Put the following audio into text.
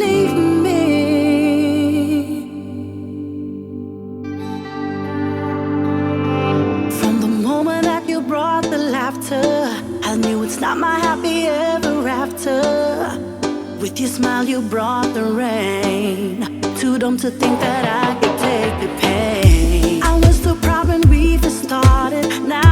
Leave me. From the moment that you brought the laughter, I knew it's not my happy ever after. With your smile you brought the rain. Too dumb to think that I could take the pain. I was too proud when we first started. Now